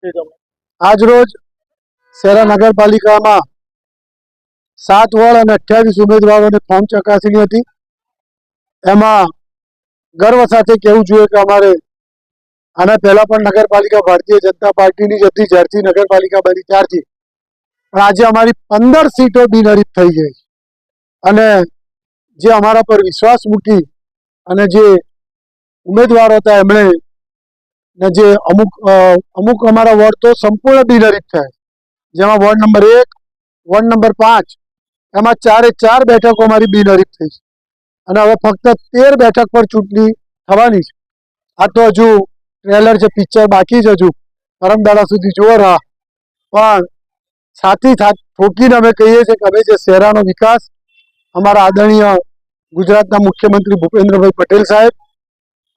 આજ રોજ શહેરા નગરપાલિકામાં 7 વોર્ડ અને 28 ઉમેદવારોને ફોર્મ ચકાસણી હતી। એમાં ગર્વ સાથે કહેવું જોઈએ કે અમારે આના પહેલા પણ નગરપાલિકા ભારતીય જનતા પાર્ટીની જ હતી જ્યારથી નગરપાલિકા બની ત્યારથી, પણ આજે અમારી 15 સીટો બિનહરીફ થઈ ગઈ અને જે અમારા પર વિશ્વાસ મૂકી અને જે ઉમેદવારો હતા એમણે ને જે અમુક અમારા વોર્ડ તો સંપૂર્ણ બિનહરીફ થયા, જેમાં વોર્ડ નંબર 1, વોર્ડ નંબર 5 એમાં 4 બેઠકો અમારી બિનહરીફ થઈ છે અને હવે ફક્ત 13 બેઠક પર ચૂંટણી થવાની છે। આ તો હજુ ટ્રેલર છે, પિક્ચર બાકી છે, હજુ પરમદાડા સુધી જોવો રાહ। પણ સાથી ઠોકીને અમે કહીએ છીએ કે અમે જે શહેરાનો વિકાસ અમારા આદરણીય ગુજરાતના મુખ્યમંત્રી ભૂપેન્દ્રભાઈ પટેલ સાહેબ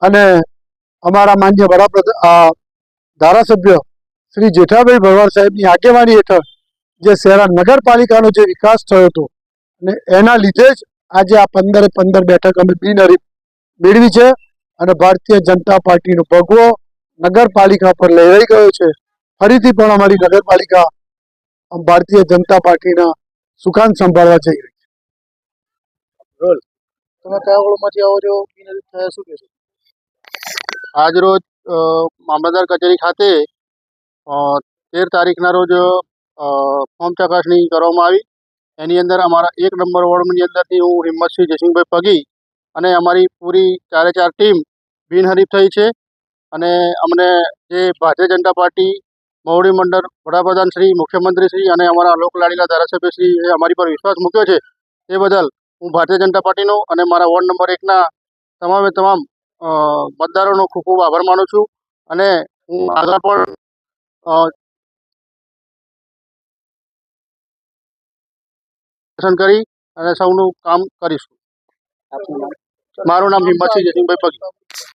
અને અમારા માન્ય ધારાસભ્ય શ્રી જેઠાભાઈ ભરવાડ સાહેબની આગેવાની હેઠળ જે શહેરા નગરપાલિકાનો જે વિકાસ થયો હતો અને એના લીધે જ આજે આ 15 બેઠક અમે બિનહરીફ મેળવી છે અને ભારતીય જનતા પાર્ટીનો ભગવો નગરપાલિકા પર લહેરાઈ ગયો છે। ફરીથી પણ અમારી નગરપાલિકા ભારતીય જનતા પાર્ટીના સુકાન સંભાળવા જઈ રહી છે। તમે કયા વોર્ડમાંથી આવો છો, બિનહરીફ થયા શું કહેશો? આજ રોજ મામલતદાર કચેરી ખાતે 13 તારીખના રોજ ફોર્મ ચકાસણી કરવામાં આવી। એની અંદર અમારા 1 નંબર વોર્ડની અંદરથી હું હિંમતસિંહ જયસિંહભાઈ પગી અને અમારી પૂરી 4 ટીમ બિનહરીફ થઈ છે અને અમને જે ભારતીય જનતા પાર્ટી મહુડી મંડળ વડાપ્રધાન શ્રી, મુખ્યમંત્રી શ્રી અને અમારા લોકલાડીલા ધારાસભ્ય શ્રી એ અમારી પર વિશ્વાસ મૂક્યો છે તે બદલ હું ભારતીય જનતા પાર્ટીનો અને મારા વોર્ડ નંબર 1ના તમામ મતદારોનો ખૂબ ખૂબ આભાર માનું છું અને હું આગળ પણ કરી અને સૌનું કામ કરીશું। મારું નામ હિંમતસિંહ જયસિંહભાઈ પગી।